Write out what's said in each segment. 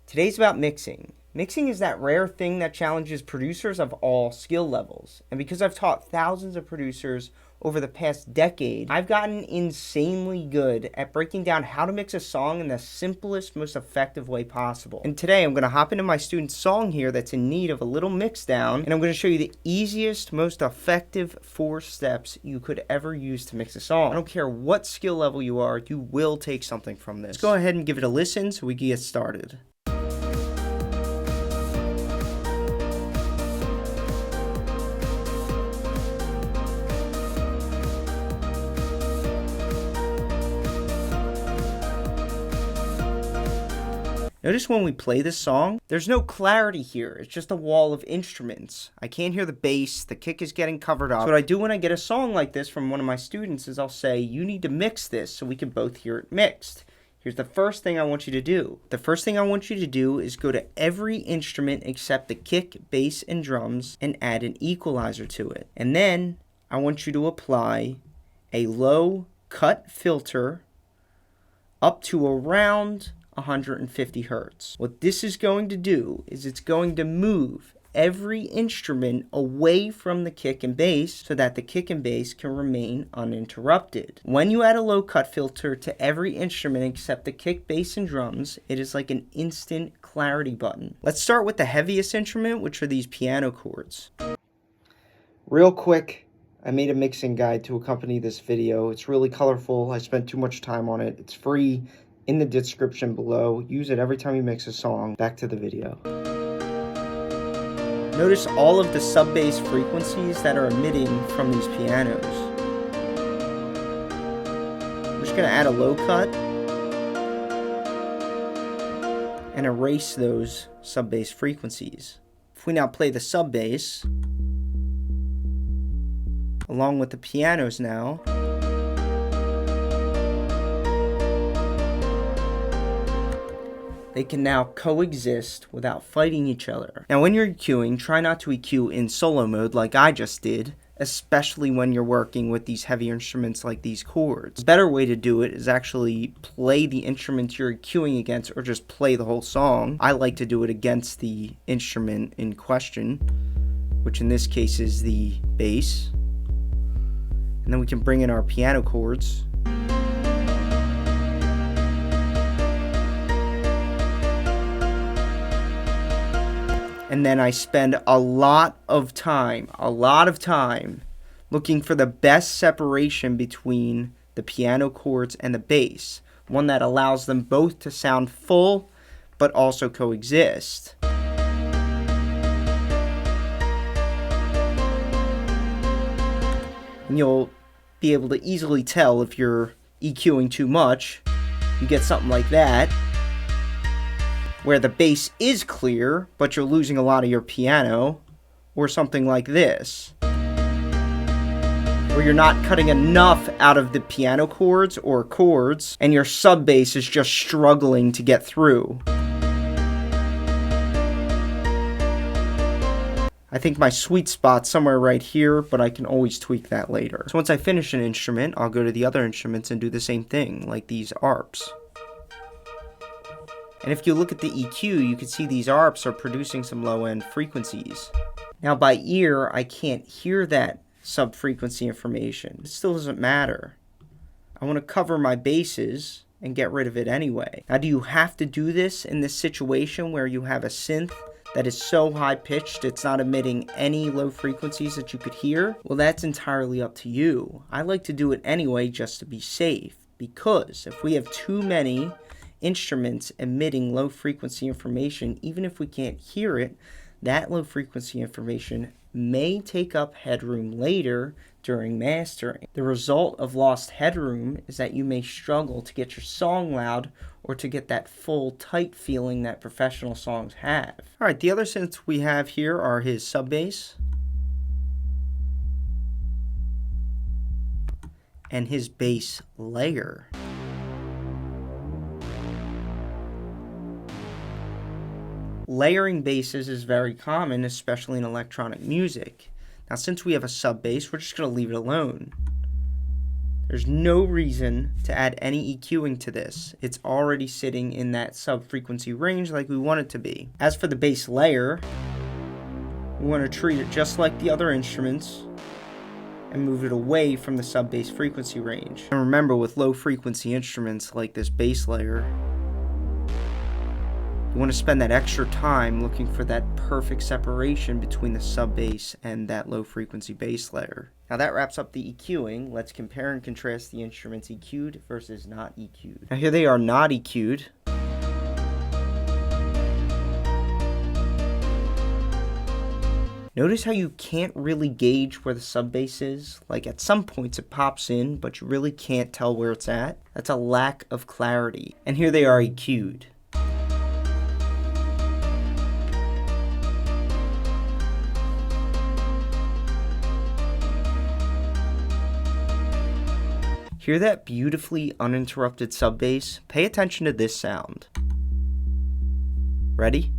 Today's about mixing. Mixing is that rare thing that challenges producers of all skill levels. And because I've taught thousands of producers over the past decade, I've gotten insanely good at breaking down how to mix a song in the simplest, most effective way possible. And today I'm going to hop into my student's song here that's in need of a little mix down, and I'm going to show you the easiest, most effective 4 steps you could ever use to mix a song. I don't care what skill level you are, you will take something from this. Let's go ahead and give it a listen so we can get started. Notice when we play this song, there's no clarity here. It's just a wall of instruments. I can't hear the bass, the kick is getting covered up. So what I do when I get a song like this from one of my students is I'll say, you need to mix this so we can both hear it mixed. Here's the first thing I want you to do. The first thing I want you to do is go to every instrument except the kick, bass, and drums and add an equalizer to it. And then I want you to apply a low cut filter up to around 150 hertz. What this is going to do is it's going to move every instrument away from the kick and bass so that the kick and bass can remain uninterrupted. When you add a low cut filter to every instrument except the kick, bass, and drums, it is like an instant clarity button. Let's start with the heaviest instrument, which are these piano chords. Real quick, I made a mixing guide to accompany this video. It's really colorful. I spent too much time on it. It's free in the description below. Use it every time you mix a song. Back to the video. Notice all of the sub-bass frequencies that are emitting from these pianos. I'm just going to add a low cut and erase those sub-bass frequencies. If we now play the sub-bass along with the pianos now, they can now coexist without fighting each other. Now when you're EQing, try not to EQ in solo mode like I just did, especially when you're working with these heavy instruments like these chords. A better way to do it is actually play the instruments you're EQing against or just play the whole song. I like to do it against the instrument in question, which in this case is the bass. And then we can bring in our piano chords. And then I spend a lot of time looking for the best separation between the piano chords and the bass. One that allows them both to sound full, but also coexist. And you'll be able to easily tell if you're EQing too much. You get something like that, where the bass is clear, but you're losing a lot of your piano, or something like this, where you're not cutting enough out of the piano chords or chords, and your sub bass is just struggling to get through. I think my sweet spot's somewhere right here, but I can always tweak that later. So once I finish an instrument, I'll go to the other instruments and do the same thing, like these arps. And if you look at the EQ, you can see these arps are producing some low-end frequencies. Now by ear, I can't hear that sub-frequency information. It still doesn't matter. I want to cover my basses and get rid of it anyway. Now do you have to do this in this situation where you have a synth that is so high-pitched it's not emitting any low frequencies that you could hear? Well, that's entirely up to you. I like to do it anyway just to be safe, because if we have too many instruments emitting low frequency information, even if we can't hear it, that low frequency information may take up headroom later during mastering. The result of lost headroom is that you may struggle to get your song loud or to get that full, tight feeling that professional songs have. Alright, the other synths we have here are his sub bass and his bass layer. Layering basses is very common, especially in electronic music. Now, since we have a sub bass, we're just going to leave it alone. There's no reason to add any EQing to this. It's already sitting in that sub-frequency range like we want it to be. As for the bass layer, we want to treat it just like the other instruments and move it away from the sub-bass frequency range. And remember, with low-frequency instruments like this bass layer, you want to spend that extra time looking for that perfect separation between the sub-bass and that low-frequency bass layer. Now that wraps up the EQing. Let's compare and contrast the instruments EQ'd versus not EQ'd. Now here they are not EQ'd. Notice how you can't really gauge where the sub-bass is? Like at some points it pops in, but you really can't tell where it's at. That's a lack of clarity. And here they are EQ'd. Hear that beautifully uninterrupted sub-bass? Pay attention to this sound. Ready?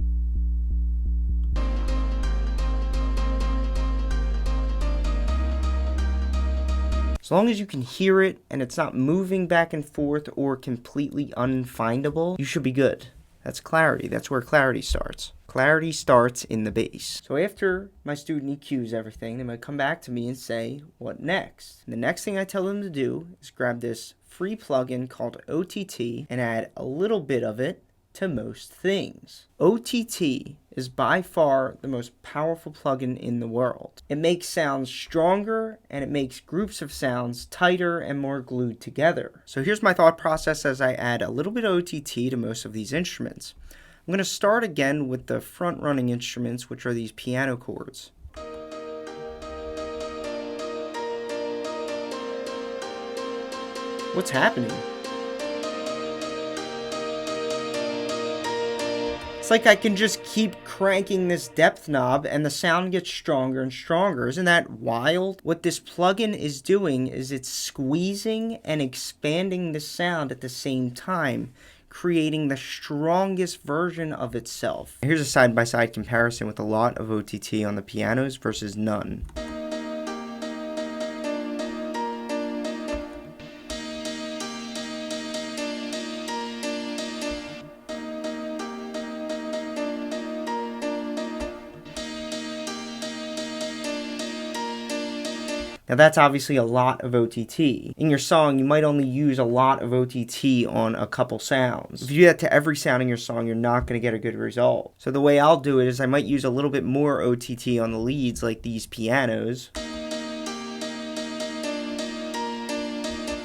As long as you can hear it and it's not moving back and forth or completely unfindable, you should be good. That's clarity. That's where clarity starts. Clarity starts in the bass. So after my student EQs everything, they might come back to me and say, what next? And the next thing I tell them to do is grab this free plugin called OTT and add a little bit of it to most things. OTT is by far the most powerful plugin in the world. It makes sounds stronger and it makes groups of sounds tighter and more glued together. So here's my thought process as I add a little bit of OTT to most of these instruments. I'm going to start again with the front-running instruments, which are these piano chords. What's happening? It's like I can just keep cranking this depth knob and the sound gets stronger and stronger. Isn't that wild? What this plugin is doing is it's squeezing and expanding the sound at the same time, creating the strongest version of itself. Here's a side-by-side comparison with a lot of OTT on the pianos versus none. Now that's obviously a lot of OTT. In your song, you might only use a lot of OTT on a couple sounds. If you do that to every sound in your song, you're not going to get a good result. So the way I'll do it is I might use a little bit more OTT on the leads, like these pianos.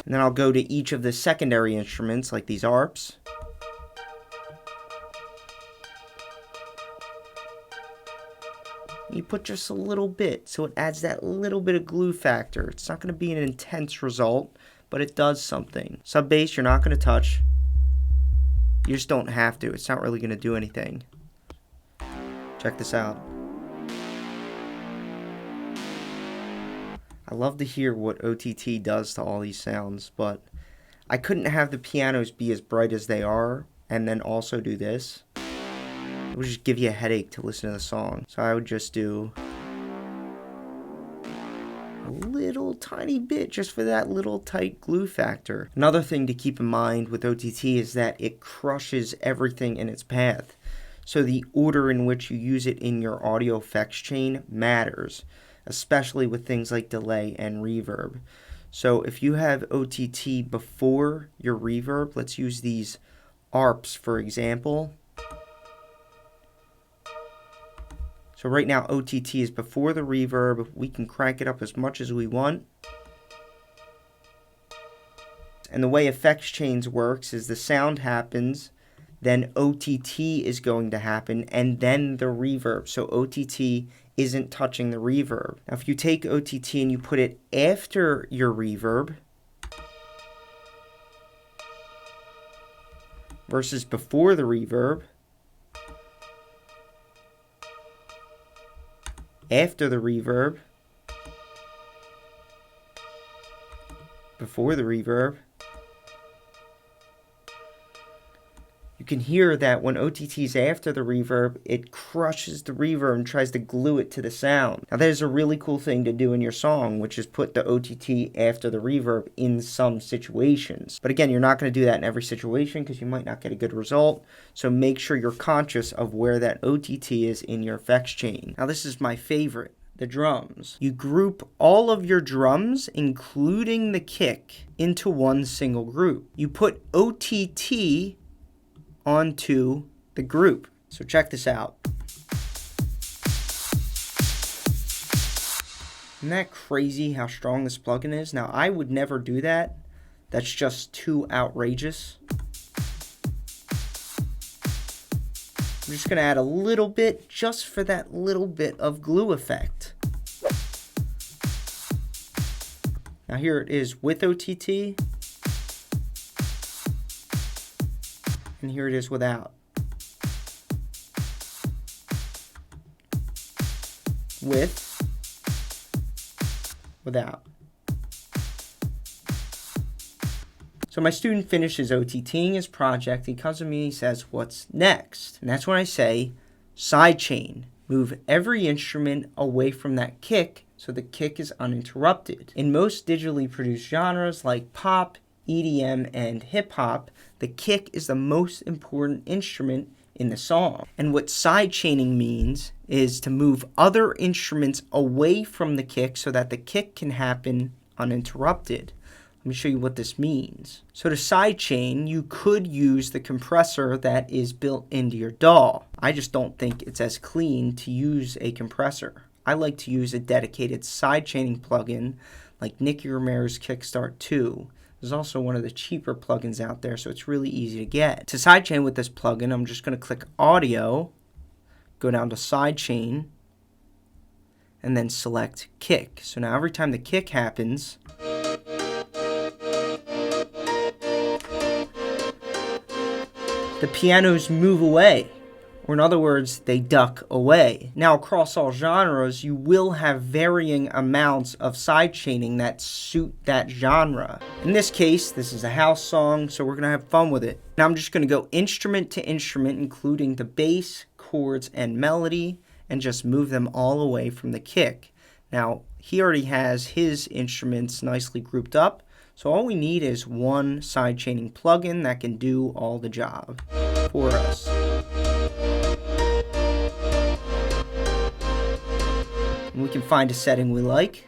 And then I'll go to each of the secondary instruments, like these arps. You put just a little bit, so it adds that little bit of glue factor. It's not going to be an intense result, but it does something. Sub bass, you're not going to touch. You just don't have to. It's not really going to do anything. Check this out. I love to hear what OTT does to all these sounds, but I couldn't have the pianos be as bright as they are and then also do this. It would just give you a headache to listen to the song. So I would just do a little tiny bit just for that little tight glue factor. Another thing to keep in mind with OTT is that it crushes everything in its path. So the order in which you use it in your audio effects chain matters, especially with things like delay and reverb. So if you have OTT before your reverb, let's use these ARPs for example. So right now OTT is before the reverb. We can crank it up as much as we want. And the way effects chains works is the sound happens, then OTT is going to happen, and then the reverb. So OTT isn't touching the reverb. Now if you take OTT and you put it after your reverb versus before the reverb, after the reverb, before the reverb, you can hear that when OTT is after the reverb, it crushes the reverb and tries to glue it to the sound. Now that is a really cool thing to do in your song, which is put the OTT after the reverb in some situations. But again, you're not going to do that in every situation because you might not get a good result. So make sure you're conscious of where that OTT is in your effects chain. Now this is my favorite. The drums. You group all of your drums, including the kick, into one single group. You put OTT onto the group. So check this out. Isn't that crazy how strong this plugin is? Now, I would never do that. That's just too outrageous. I'm just going to add a little bit just for that little bit of glue effect. Now here it is with OTT. And here it is without. With, without. So my student finishes OTTing his project. He comes to me and he says, what's next? And that's when I say, sidechain. Move every instrument away from that kick so the kick is uninterrupted. In most digitally produced genres like pop, EDM, and hip-hop, the kick is the most important instrument in the song. And what sidechaining means is to move other instruments away from the kick so that the kick can happen uninterrupted. Let me show you what this means. So to sidechain, you could use the compressor that is built into your DAW. I just don't think it's as clean to use a compressor. I like to use a dedicated sidechaining plugin like Nicky Romero's Kickstart 2. There's also one of the cheaper plugins out there, so it's really easy to get. To sidechain with this plugin, I'm just going to click Audio, go down to Sidechain, and then select Kick. So now every time the kick happens, the pianos move away, or in other words, they duck away. Now, across all genres, you will have varying amounts of sidechaining that suit that genre. In this case, this is a house song, so we're going to have fun with it. Now, I'm just going to go instrument to instrument, including the bass, chords, and melody, and just move them all away from the kick. Now, he already has his instruments nicely grouped up, so all we need is one sidechaining plugin that can do all the job for us. And we can find a setting we like.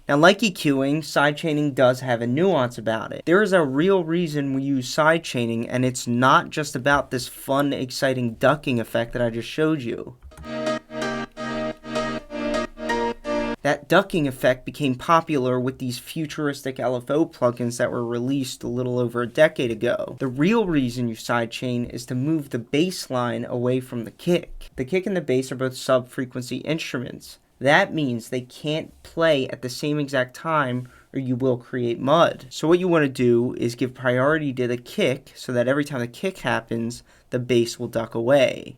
Now, like EQing, sidechaining does have a nuance about it. There is a real reason we use sidechaining, and it's not just about this fun, exciting ducking effect that I just showed you. That ducking effect became popular with these futuristic LFO plugins that were released a little over a decade ago. The real reason you sidechain is to move the bass line away from the kick. The kick and the bass are both sub-frequency instruments. That means they can't play at the same exact time or you will create mud. So what you want to do is give priority to the kick so that every time the kick happens, the bass will duck away.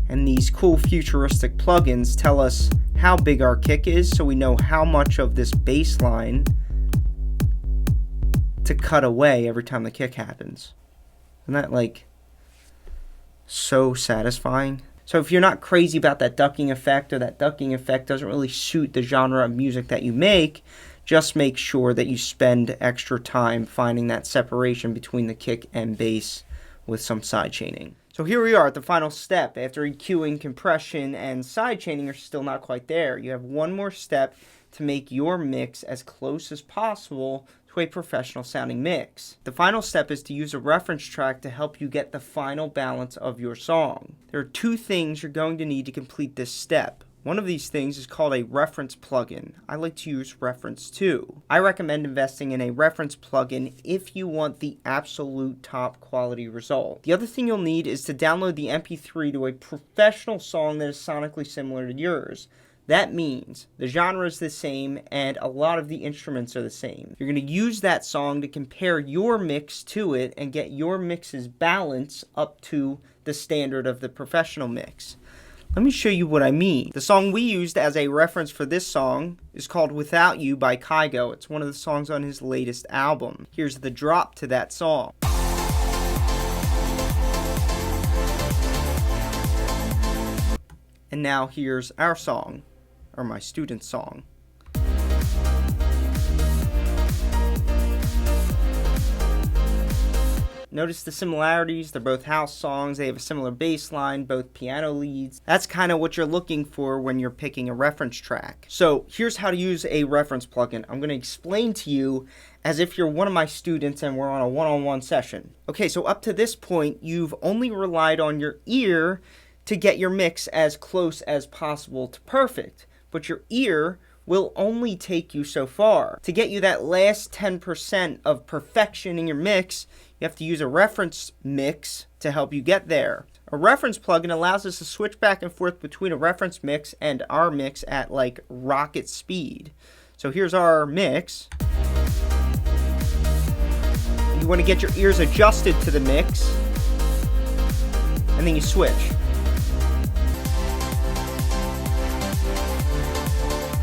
And these cool futuristic plugins tell us how big our kick is so we know how much of this bass line to cut away every time the kick happens. Isn't that like so satisfying? So if you're not crazy about that ducking effect, or that ducking effect doesn't really suit the genre of music that you make, just make sure that you spend extra time finding that separation between the kick and bass with some sidechaining. So here we are at the final step. After EQing, compression, and sidechaining are still not quite there. You have one more step to make your mix as close as possible to a professional sounding mix. The final step is to use a reference track to help you get the final balance of your song. There are two things you're going to need to complete this step. One of these things is called a reference plugin. I like to use Reference 2. I recommend investing in a reference plugin if you want the absolute top quality result. The other thing you'll need is to download the MP3 to a professional song that is sonically similar to yours. That means the genre is the same and a lot of the instruments are the same. You're going to use that song to compare your mix to it and get your mix's balance up to the standard of the professional mix. Let me show you what I mean. The song we used as a reference for this song is called Without You by Kygo. It's one of the songs on his latest album. Here's the drop to that song. And now here's our song, or my student's song. Notice the similarities. They're both house songs. They have a similar bass line, both piano leads. That's kind of what you're looking for when you're picking a reference track. So here's how to use a reference plugin. I'm going to explain to you as if you're one of my students and we're on a one-on-one session. Okay, so up to this point, you've only relied on your ear to get your mix as close as possible to perfect. But your ear will only take you so far. To get you that last 10% of perfection in your mix, you have to use a reference mix to help you get there. A reference plugin allows us to switch back and forth between a reference mix and our mix at like rocket speed. So here's our mix. You want to get your ears adjusted to the mix, and then you switch.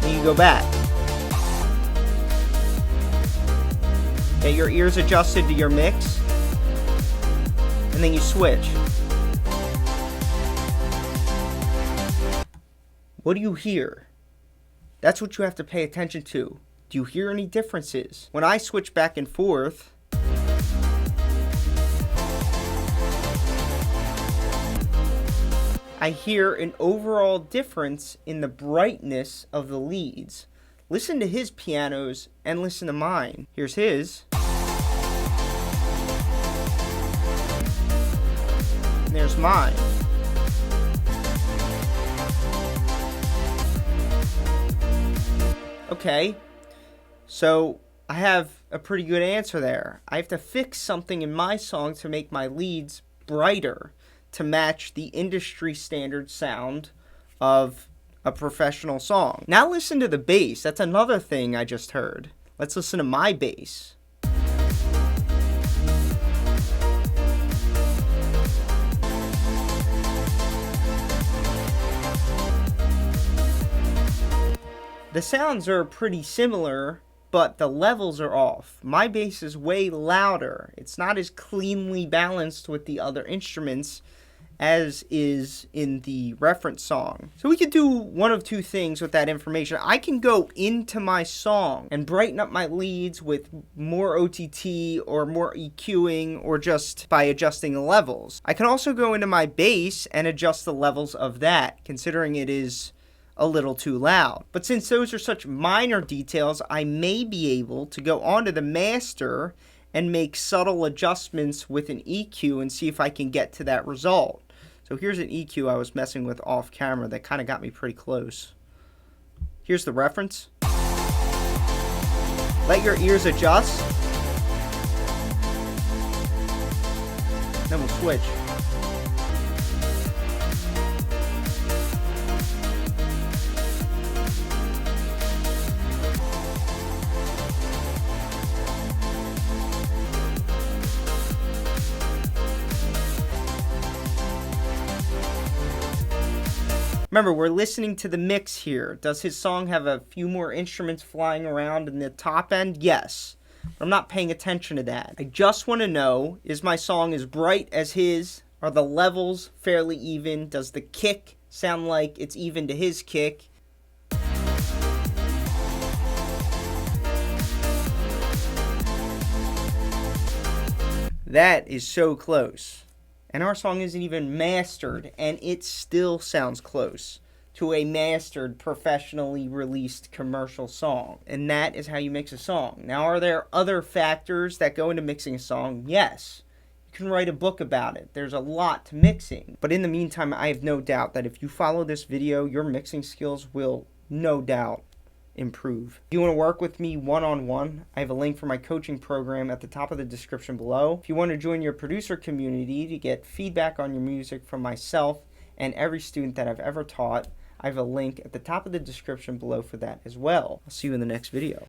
Then you go back. Get your ears adjusted to your mix, and then you switch. What do you hear? That's what you have to pay attention to. Do you hear any differences? When I switch back and forth, I hear an overall difference in the brightness of the leads. Listen to his pianos and listen to mine. Here's his. And there's mine. Okay, so I have a pretty good answer there. I have to fix something in my song to make my leads brighter to match the industry standard sound of a professional song. Now listen to the bass. That's another thing I just heard. Let's listen to my bass. The sounds are pretty similar, but the levels are off. My bass is way louder. It's not as cleanly balanced with the other instruments as is in the reference song. So we could do one of two things with that information. I can go into my song and brighten up my leads with more OTT or more EQing or just by adjusting the levels. I can also go into my bass and adjust the levels of that, considering it is a little too loud. But since those are such minor details, I may be able to go onto the master and make subtle adjustments with an EQ and see if I can get to that result. So here's an EQ I was messing with off camera that kind of got me pretty close. Here's the reference. Let your ears adjust. Then we'll switch. Remember, we're listening to the mix here. Does his song have a few more instruments flying around in the top end? Yes. But I'm not paying attention to that. I just want to know, is my song as bright as his? Are the levels fairly even? Does the kick sound like it's even to his kick? That is so close. And our song isn't even mastered, and it still sounds close to a mastered, professionally released commercial song. And that is how you mix a song. Now, are there other factors that go into mixing a song? Yes. You can write a book about it. There's a lot to mixing. But in the meantime, I have no doubt that if you follow this video, your mixing skills will no doubt improve. If you want to work with me one-on-one, I have a link for my coaching program at the top of the description below. If you want to join your producer community to get feedback on your music from myself and every student that I've ever taught, I have a link at the top of the description below for that as well. I'll see you in the next video.